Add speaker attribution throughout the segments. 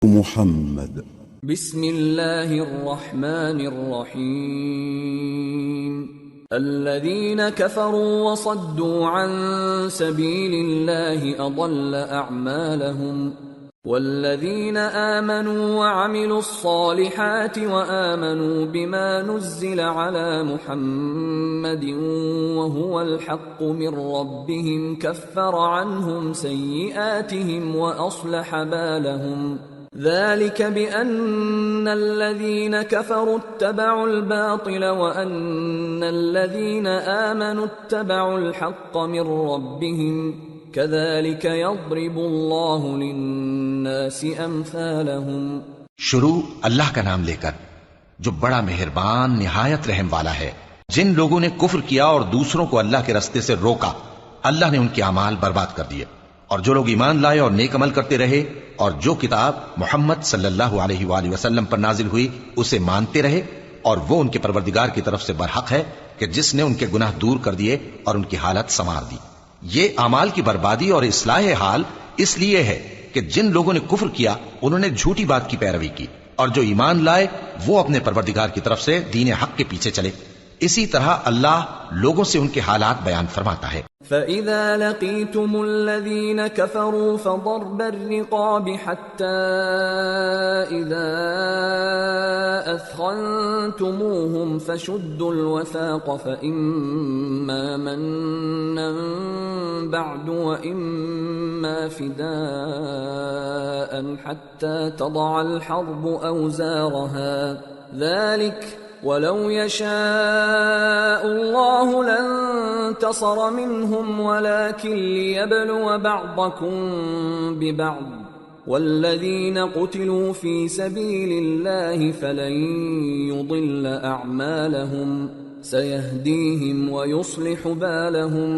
Speaker 1: محمد.
Speaker 2: بسم الله الرحمن الرحيم. الذين كفروا وصدوا عن سبيل الله أضل أعمالهم والذين آمنوا وعملوا الصالحات وآمنوا بما نزل على محمد وهو الحق من ربهم كفر عنهم سيئاتهم وأصلح بالهم ذلك بأن الذين كفروا اتبعوا الباطل وأن الذين آمنوا اتبعوا الحق من ربهم كذلك يضرب الله للناس أمثالهم.
Speaker 3: شروع اللہ کا نام لے کر جو بڑا مہربان نہایت رحم والا ہے. جن لوگوں نے کفر کیا اور دوسروں کو اللہ کے راستے سے روکا اللہ نے ان کے اعمال برباد کر دیے، اور جو لوگ ایمان لائے اور نیک عمل کرتے رہے اور جو کتاب محمد صلی اللہ علیہ وآلہ وسلم پر نازل ہوئی اسے مانتے رہے، اور وہ ان کے پروردگار کی طرف سے برحق ہے کہ جس نے ان کے گناہ دور کر دیے اور ان کی حالت سنوار دی. یہ اعمال کی بربادی اور اصلاح حال اس لیے ہے کہ جن لوگوں نے کفر کیا انہوں نے جھوٹی بات کی پیروی کی، اور جو ایمان لائے وہ اپنے پروردگار کی طرف سے دین حق کے پیچھے چلے. اسی طرح اللہ لوگوں سے ان کے حالات بیان فرماتا ہے.
Speaker 2: فَإِذَا لَقِيتُمُ الَّذِينَ كَفَرُوا فَضَرْبَ الرِّقَابِ حَتَّى إِذَا أَثْخَنْتُمُوهُمْ فَشُدُّوا الْوَثَاقَ فَإِمَّا مَنًّا بَعْدُ وَإِمَّا فِدَاءً حَتَّى تَضَعَ الْحَرْبُ أَوْزَارَهَا ذَلِكَ وَلَوْ يَشَاءُ اللَّهُ لَانتَصَرَ مِنْهُمْ وَلَكِنْ لِيَبْلُوَ بَعْضَكُمْ بِبَعْضٍ وَالَّذِينَ قُتِلُوا فِي سَبِيلِ اللَّهِ فَلَنْ يُضِلَّ أَعْمَالَهُمْ سَيَهْدِيهِمْ وَيُصْلِحُ بَالَهُمْ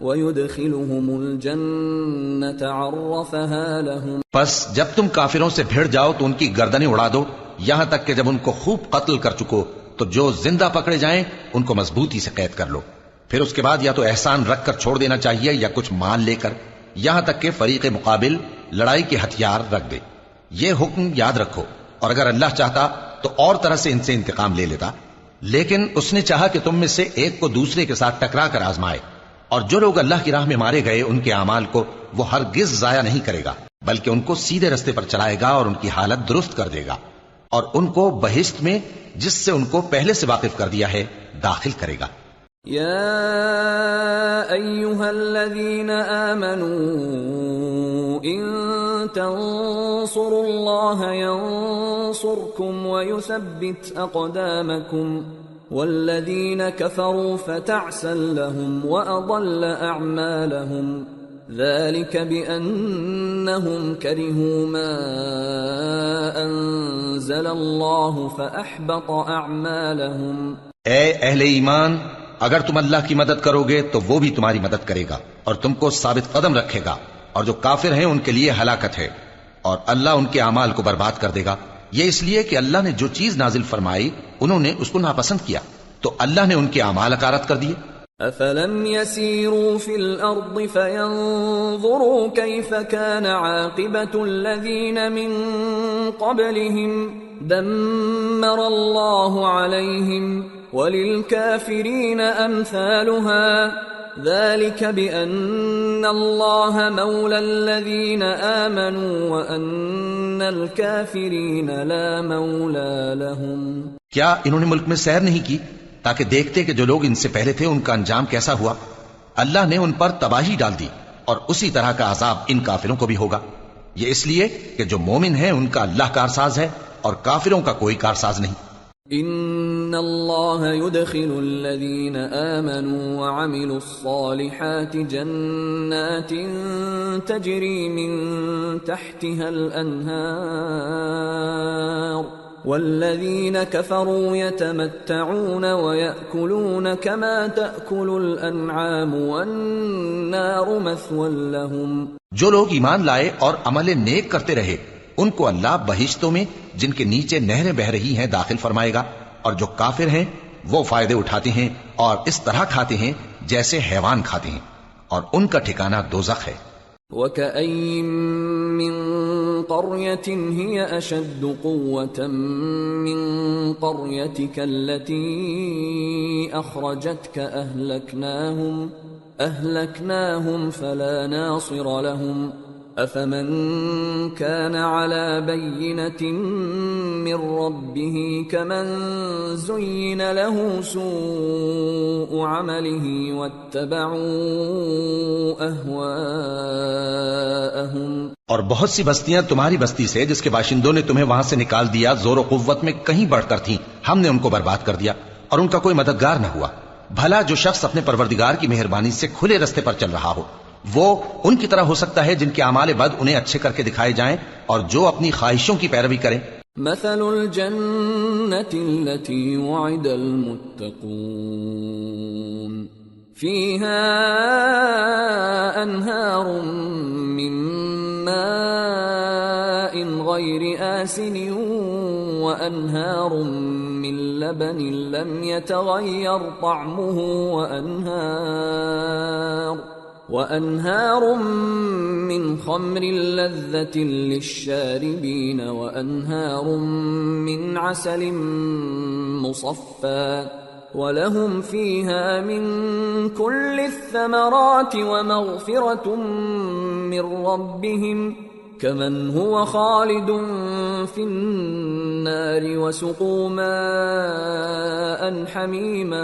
Speaker 2: وَيُدْخِلُهُمُ الْجَنَّةَ عَرَّفَهَا لَهُمْ.
Speaker 3: پس جب تم کافروں سے بھیڑ جاؤ تو ان کی گردنیں اڑا دو یہاں تک کہ جب ان کو خوب قتل کر چکو تو جو زندہ پکڑے جائیں ان کو مضبوطی سے قید کر لو. پھر اس کے بعد یا تو احسان رکھ کر چھوڑ دینا چاہیے یا کچھ مال لے کر، یہاں تک کہ فریق مقابل لڑائی کے ہتھیار رکھ دے. یہ حکم یاد رکھو، اور اگر اللہ چاہتا تو اور طرح سے ان سے انتقام لے لیتا، لیکن اس نے چاہا کہ تم میں سے ایک کو دوسرے کے ساتھ ٹکرا کر آزمائے. اور جو لوگ اللہ کی راہ میں مارے گئے ان کے اعمال کو وہ ہرگز ضائع نہیں کرے گا، بلکہ ان کو سیدھے رستے پر چلائے گا اور ان کی حالت درست کر دے گا، اور ان کو بہشت میں جس سے ان کو پہلے سے واقف کر دیا ہے داخل کرے گا.
Speaker 2: یا ایھا الذین آمنوا ان تنصروا اللہ ینصرکم ویثبت اقدامکم والذین کفروا فتعسا لهم واضل اعمالهم ذلك بأنهم كرهوا ما أنزل الله فأحبط أعمالهم.
Speaker 3: اے اہل ایمان، اگر تم اللہ کی مدد کرو گے تو وہ بھی تمہاری مدد کرے گا اور تم کو ثابت قدم رکھے گا، اور جو کافر ہیں ان کے لیے ہلاکت ہے، اور اللہ ان کے اعمال کو برباد کر دے گا. یہ اس لیے کہ اللہ نے جو چیز نازل فرمائی انہوں نے اس کو ناپسند کیا تو اللہ نے ان کے اعمال اکارت کر دیے.
Speaker 2: أفلم يسيروا في الأرض فينظروا كيف كان عاقبة الذين من قبلهم دمر الله عليهم وللكافرين أمثالها ذلك بأن الله مولى الذين آمنوا وأن الكافرين لا مولى لهم.
Speaker 3: کیا انہوں نے ملک میں سیر نہیں کی تاکہ دیکھتے کہ جو لوگ ان سے پہلے تھے ان کا انجام کیسا ہوا؟ اللہ نے ان پر تباہی ڈال دی، اور اسی طرح کا عذاب ان کافروں کو بھی ہوگا. یہ اس لیے کہ جو مومن ہیں ان کا اللہ کارساز ہے اور کافروں کا کوئی کارساز نہیں.
Speaker 2: ان اللہ يدخل الذین آمنوا وعملوا الصالحات جنات تجری من تحتها الانہار والذین کفروا یتمتعون ویأکلون کما تأکل الانعام والنار مثوی لهم.
Speaker 3: جو لوگ ایمان لائے اور عمل نیک کرتے رہے ان کو اللہ بہشتوں میں جن کے نیچے نہریں بہ رہی ہیں داخل فرمائے گا، اور جو کافر ہیں وہ فائدے اٹھاتے ہیں اور اس طرح کھاتے ہیں جیسے حیوان کھاتے ہیں، اور ان کا ٹھکانہ دوزخ ہے.
Speaker 2: وَكَأَيٍّ مِّن قرية هي أشد قوة من قريتك التي أخرجتك أهلكناهم فلا ناصر لهم أفمن كان على بينة من ربه كمن زين له سوء عمله واتبعوا أهواءهم.
Speaker 3: اور بہت سی بستیاں تمہاری بستی سے جس کے باشندوں نے تمہیں وہاں سے نکال دیا زور و قوت میں کہیں بڑھ کر تھیں، ہم نے ان کو برباد کر دیا اور ان کا کوئی مددگار نہ ہوا. بھلا جو شخص اپنے پروردگار کی مہربانی سے کھلے رستے پر چل رہا ہو وہ ان کی طرح ہو سکتا ہے جن کے اعمال بد انہیں اچھے کر کے دکھائے جائیں اور جو اپنی خواہشوں کی پیروی کریں.
Speaker 2: مثل الجنة التي وعد المتقون فيها أنهار من ماء غير آسن وأنهار من لبن لم يتغير طعمه وأنهار من خمر لذة للشاربين وأنهار من عسل مصفى ولهم فيها من كل الثمرات ومغفرة من ربهم كمن هو خالد في النار وسقوا ماء حميما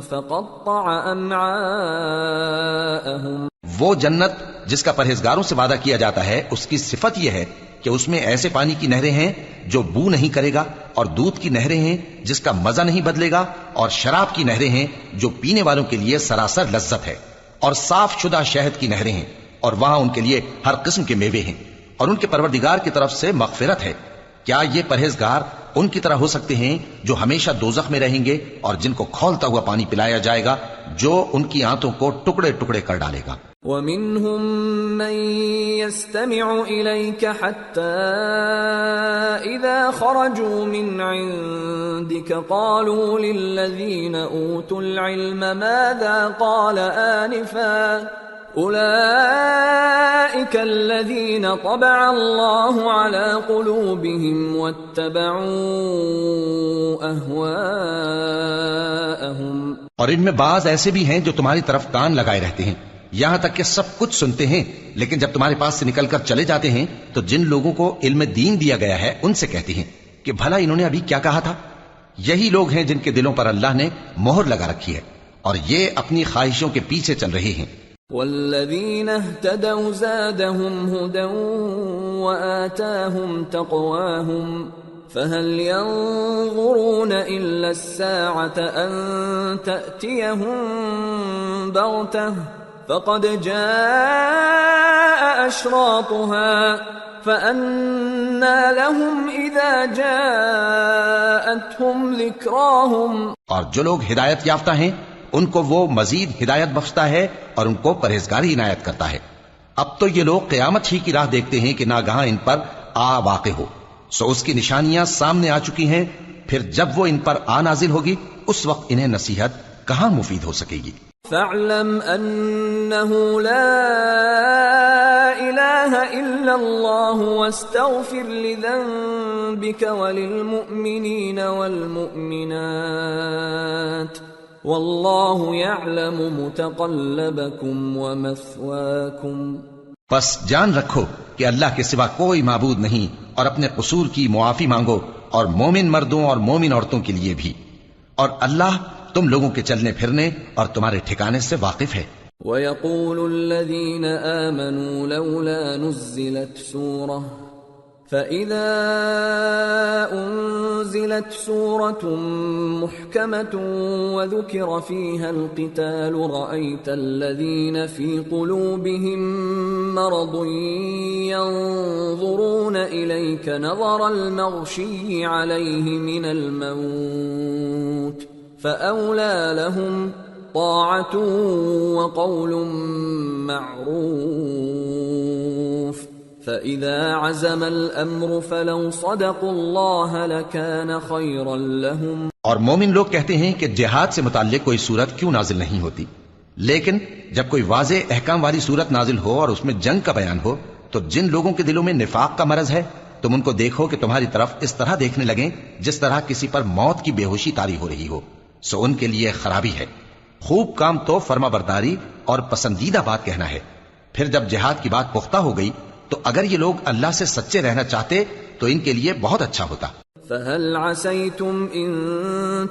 Speaker 2: فقطع أمعاءهم.
Speaker 3: وہ جنت جس کا پرہیزگاروں سے وعدہ کیا جاتا ہے اس کی صفت یہ ہے کہ اس میں ایسے پانی کی نہریں ہیں جو بو نہیں کرے گا، اور دودھ کی نہریں ہیں جس کا مزہ نہیں بدلے گا، اور شراب کی نہریں ہیں جو پینے والوں کے لیے سراسر لذت ہے، اور صاف شدہ شہد کی نہریں ہیں، اور وہاں ان کے لیے ہر قسم کے میوے ہیں، اور ان کے پروردگار کی طرف سے مغفرت ہے. کیا یہ پرہیزگار ان کی طرح ہو سکتے ہیں جو ہمیشہ دوزخ میں رہیں گے اور جن کو کھولتا ہوا پانی پلایا جائے گا جو ان کی آنتوں کو ٹکڑے ٹکڑے کر ڈالے گا.
Speaker 2: وَمِنْهُمْ مَنْ يَسْتَمِعُ إِلَيْكَ حَتَّى إِذَا خَرَجُوا مِنْ عِنْدِكَ قَالُوا لِلَّذِينَ أُوتُوا الْعِلْمَ مَاذَا قَالَ آنِفًا أُولَئِكَ الَّذِينَ طَبَعَ اللَّهُ عَلَى قُلُوبِهِمْ وَاتَّبَعُوا أَهْوَاءَهُمْ.
Speaker 3: اور ان میں بعض ایسے بھی ہیں جو تمہاری طرف کان لگائے رہتے ہیں، یہاں تک کہ سب کچھ سنتے ہیں، لیکن جب تمہارے پاس سے نکل کر چلے جاتے ہیں تو جن لوگوں کو علم دین دیا گیا ہے ان سے کہتے ہیں کہ بھلا انہوں نے ابھی کیا کہا تھا. یہی لوگ ہیں جن کے دلوں پر اللہ نے مہر لگا رکھی ہے اور یہ اپنی خواہشوں کے پیچھے چل رہے ہیں.
Speaker 2: والذین اہتدوا زادهم هدى وآتاهم تقواهم فهل ينظرون إلا الساعة أن تأتيهم بغتة فقد جاء أشراطها فأنى لهم إذا جاءتهم ذكراهم.
Speaker 3: اور جو لوگ ہدایت یافتہ ہیں ان کو وہ مزید ہدایت بخشتا ہے اور ان کو پرہیزگاری عنایت کرتا ہے. اب تو یہ لوگ قیامت ہی کی راہ دیکھتے ہیں کہ ناگہاں ان پر آ واقع ہو، سو اس کی نشانیاں سامنے آ چکی ہیں، پھر جب وہ ان پر آ نازل ہوگی اس وقت انہیں نصیحت کہاں مفید ہو سکے گی.
Speaker 2: فاعلم انه لا اله الا الله واستغفر لذنبك وللمؤمنين والمؤمنات واللہ یعلم متقلبکم ومثواکم.
Speaker 3: پس جان رکھو کہ اللہ کے سوا کوئی معبود نہیں اور اپنے قصور کی معافی مانگو، اور مومن مردوں اور مومن عورتوں کے لیے بھی، اور اللہ تم لوگوں کے چلنے پھرنے اور تمہارے ٹھکانے سے واقف ہے.
Speaker 2: وَيَقُولُ الَّذِينَ آمَنُوا لَوْلَا نُزِّلَتْ سُورَةٌ فَإِذَا أُنزِلَتْ سُورَةٌ مُحْكَمَةٌ وَذُكِرَ فِيهَا الْقِتَالُ رَأَيْتَ الَّذِينَ فِي قُلُوبِهِم مَّرَضٌ يَنظُرُونَ إِلَيْكَ نَظَرَ الْمَغْشِيِّ عَلَيْهِ مِنَ الْمَوْتِ فَأَوْلَى لَهُمْ طَاعَةٌ وَقَوْلٌ مَّعْرُوفٌ فَإِذَا عَزَمَ الْأَمْرُ فَلَوْ صَدَقُوا اللَّهَ لَكَانَ خَيْرًا لَهُمْ.
Speaker 3: اور مومن لوگ کہتے ہیں کہ جہاد سے متعلق کوئی صورت کیوں نازل نہیں ہوتی، لیکن جب کوئی واضح احکام والی صورت نازل ہو اور اس میں جنگ کا بیان ہو تو جن لوگوں کے دلوں میں نفاق کا مرض ہے تم ان کو دیکھو کہ تمہاری طرف اس طرح دیکھنے لگیں جس طرح کسی پر موت کی بے ہوشی طاری ہو رہی ہو، سو ان کے لیے خرابی ہے۔ خوب کام تو فرما برداری اور پسندیدہ بات کہنا ہے۔ پھر جب جہاد کی بات پختہ ہو گئی تو اگر یہ لوگ اللہ سے سچے رہنا چاہتے تو ان کے لیے بہت اچھا ہوتا۔
Speaker 2: فَهَلْ عَسَيْتُمْ إِن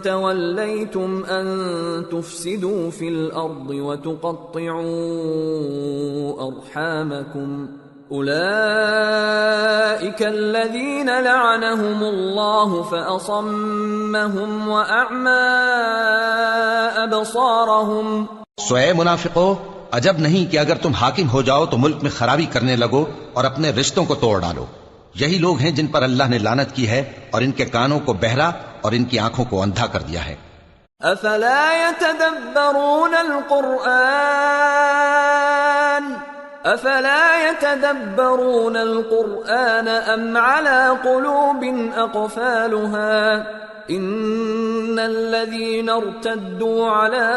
Speaker 2: تَوَلَّيْتُمْ أَن تُفْسِدُوا فِي الْأَرْضِ وَتُقَطِّعُوا أَرْحَامَكُمْ أُولَئِكَ الَّذِينَ لَعَنَهُمُ اللَّهُ فَأَصَمَّهُمْ وَأَعْمَى أَبْصَارَهُمْ۔
Speaker 3: سو اے منافقو، عجب نہیں کہ اگر تم حاکم ہو جاؤ تو ملک میں خرابی کرنے لگو اور اپنے رشتوں کو توڑ ڈالو۔ یہی لوگ ہیں جن پر اللہ نے لعنت کی ہے اور ان کے کانوں کو بہرا اور ان کی آنکھوں کو اندھا کر دیا ہے۔
Speaker 2: افلا يتدبرون القرآن ام على قلوب اقفالها ان الذين ارتدوا على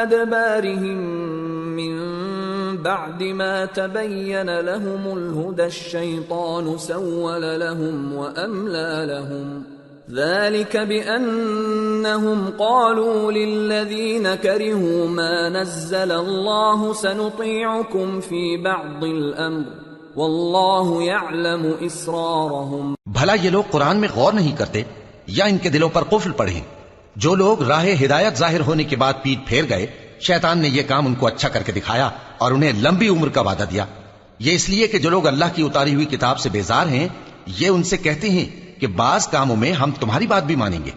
Speaker 2: ادبارهم من بعد ما تبين لهم الهدى الشيطان سول لهم وأملى لهم ذلك بأنهم قالوا للذين كرهوا ما نزل الله سنطيعكم في بعض الأمر والله يعلم إسرارهم۔
Speaker 3: بھلا یہ لوگ قرآن میں غور نہیں کرتے یا ان کے دلوں پر قفل پڑے؟ جو لوگ راہ ہدایت ظاہر ہونے کے بعد پیٹ پھیر گئے، شیطان نے یہ کام ان کو اچھا کر کے دکھایا اور انہیں لمبی عمر کا وعدہ دیا۔ یہ اس لیے کہ جو لوگ اللہ کی اتاری ہوئی کتاب سے بیزار ہیں یہ ان سے کہتے ہیں کہ بعض کاموں میں ہم تمہاری بات بھی مانیں گے،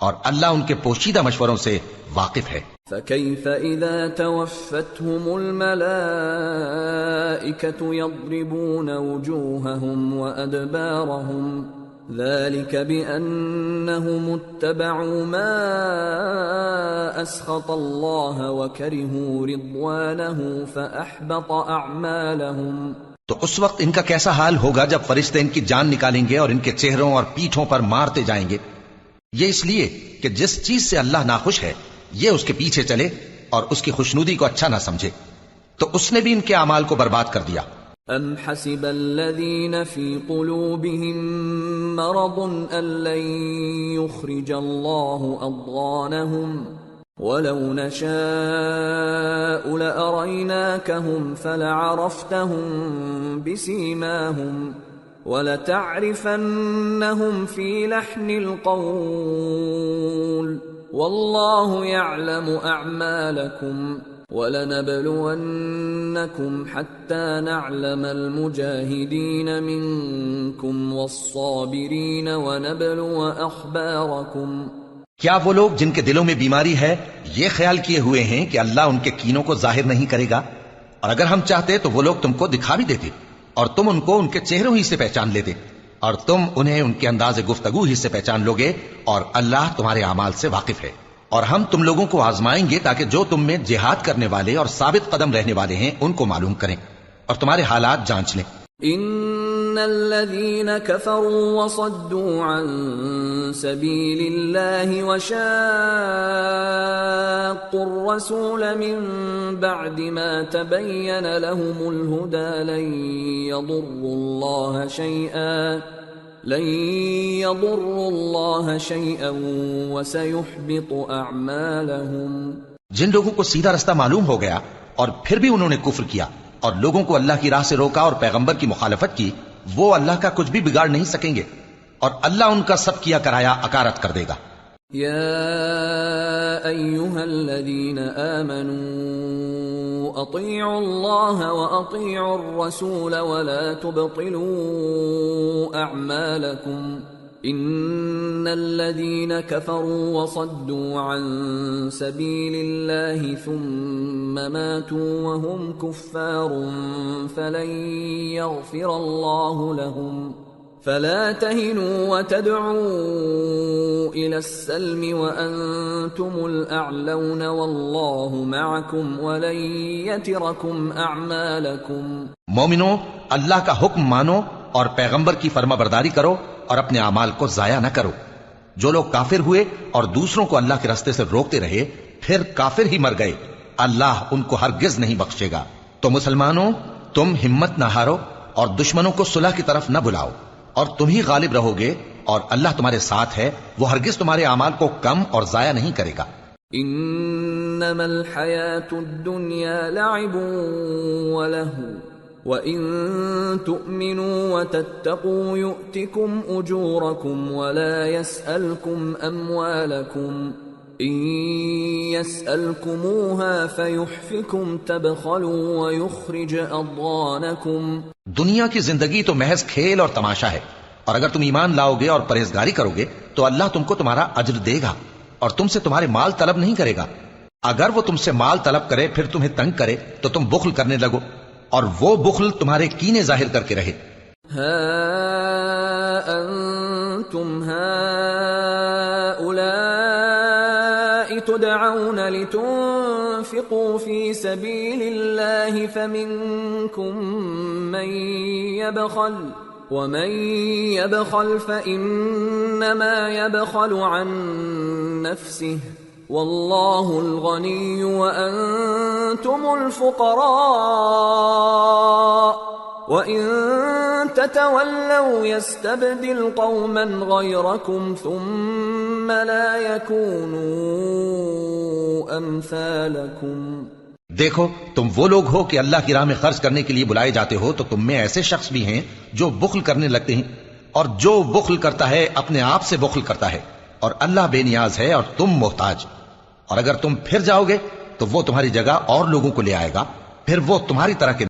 Speaker 3: اور اللہ ان کے پوشیدہ مشوروں سے واقف ہے۔
Speaker 2: فَكَيْفَ إِذَا تَوَفَّتْهُمُ الْمَلَائِكَةُ يَضْرِبُونَ وُجُوهَهُمْ وَأَدْبَارَهُمْ ذلك بأنهم اتبعوا ما أسخط الله وكرهوا رضوانه فأحبط أعمالهم۔
Speaker 3: تو اس وقت ان کا کیسا حال ہوگا جب فرشتے ان کی جان نکالیں گے اور ان کے چہروں اور پیٹھوں پر مارتے جائیں گے۔ یہ اس لیے کہ جس چیز سے اللہ ناخوش ہے یہ اس کے پیچھے چلے اور اس کی خوشنودی کو اچھا نہ سمجھے، تو اس نے بھی ان کے اعمال کو برباد کر دیا۔
Speaker 2: ام حسب الذين في قلوبهم مرض ان لن يخرج الله اضغانهم ولو نشاء لأريناكهم فلعرفتهم بسيماهم ولتعرفنهم في لحن القول والله يعلم اعمالكم وَلَنَبْلُوَنَّكُمْ حَتَّى نَعْلَمَ الْمُجَاهِدِينَ مِنْكُمْ وَالصَّابِرِينَ وَنَبْلُوَ أَخْبَارَكُمْ۔
Speaker 3: کیا وہ لوگ جن کے دلوں میں بیماری ہے یہ خیال کیے ہوئے ہیں کہ اللہ ان کے کینوں کو ظاہر نہیں کرے گا؟ اور اگر ہم چاہتے تو وہ لوگ تم کو دکھا بھی دیتے اور تم ان کو ان کے چہروں ہی سے پہچان لیتے، اور تم انہیں ان کے انداز گفتگو ہی سے پہچان لوگے، اور اللہ تمہارے اعمال سے واقف ہے۔ اور ہم تم لوگوں کو آزمائیں گے تاکہ جو تم میں جہاد کرنے والے اور ثابت قدم رہنے والے ہیں ان کو معلوم کریں اور تمہارے حالات جانچ لیں۔
Speaker 2: ان الذين كفروا وصدوا عن سبيل الله وشاقوا الرسول من بعد ما تبين لهم الهدى لن يضروا الله شيئا وسيحبط اعمالهم۔
Speaker 3: جن لوگوں کو سیدھا رستہ معلوم ہو گیا اور پھر بھی انہوں نے کفر کیا اور لوگوں کو اللہ کی راہ سے روکا اور پیغمبر کی مخالفت کی، وہ اللہ کا کچھ بھی بگاڑ نہیں سکیں گے اور اللہ ان کا سب کیا کرایا اکارت کر دے گا۔
Speaker 2: يا أيها الذين آمنوا أطيعوا الله وأطيعوا الرسول ولا تبطلوا أعمالكم إن الذين كفروا وصدوا عن سبيل الله ثم ماتوا وهم كفار فلن يغفر الله لهم فلا تهنوا وتدعوا إلى السلم وأنتم الأعلون والله معكم ولن يتركم أعمالكم۔
Speaker 3: مومنو، اللہ کا حکم مانو اور پیغمبر کی فرما برداری کرو اور اپنے اعمال کو ضائع نہ کرو۔ جو لوگ کافر ہوئے اور دوسروں کو اللہ کے راستے سے روکتے رہے پھر کافر ہی مر گئے، اللہ ان کو ہرگز نہیں بخشے گا۔ تو مسلمانوں، تم ہمت نہ ہارو اور دشمنوں کو صلح کی طرف نہ بلاؤ، اور تم ہی غالب رہو گے، اور اللہ تمہارے ساتھ ہے، وہ ہرگز تمہارے اعمال کو کم اور ضائع نہیں کرے گا۔
Speaker 2: انما الحیاة الدنیا لعب ولہو وَإِن تُؤْمِنُوا وَتَتَّقُوا يُؤْتِكُمْ أُجُورَكُمْ وَلَا يَسْأَلْكُمْ أَمْوَالَكُمْ إِن يَسْأَلْكُمُوهَا فَيُحْفِكُمْ تَبْخَلُوا وَيُخْرِجْ أَضْغَانَكُمْ۔
Speaker 3: دنیا کی زندگی تو محض کھیل اور تماشا ہے، اور اگر تم ایمان لاؤ گے اور پرہیزگاری کرو گے تو اللہ تم کو تمہارا اجر دے گا، اور تم سے تمہارے مال طلب نہیں کرے گا۔ اگر وہ تم سے مال طلب کرے پھر تمہیں تنگ کرے تو تم بخل کرنے لگو، اور وہ بخل تمہارے کینے ظاہر کر کے رہے۔
Speaker 2: ہا انتم هؤلاء تدعون لتنفقوا في سبيل الله فمنكم من يبخل ومن يبخل فإنما يبخل عن نفسه واللہ الغنی وانتم الفقراء وَإِن تَتَوَلَّوْا يَسْتَبْدِلْ قَوْمًا غَيْرَكُمْ ثُمَّ لَا يَكُونُوا أَمْثَالَكُمْ۔
Speaker 3: دیکھو تم وہ لوگ ہو کہ اللہ کی راہ میں خرچ کرنے کے لیے بلائے جاتے ہو، تو تم میں ایسے شخص بھی ہیں جو بخل کرنے لگتے ہیں، اور جو بخل کرتا ہے اپنے آپ سے بخل کرتا ہے، اور اللہ بے نیاز ہے اور تم محتاج۔ اور اگر تم پھر جاؤ گے تو وہ تمہاری جگہ اور لوگوں کو لے آئے گا، پھر وہ تمہاری طرح کے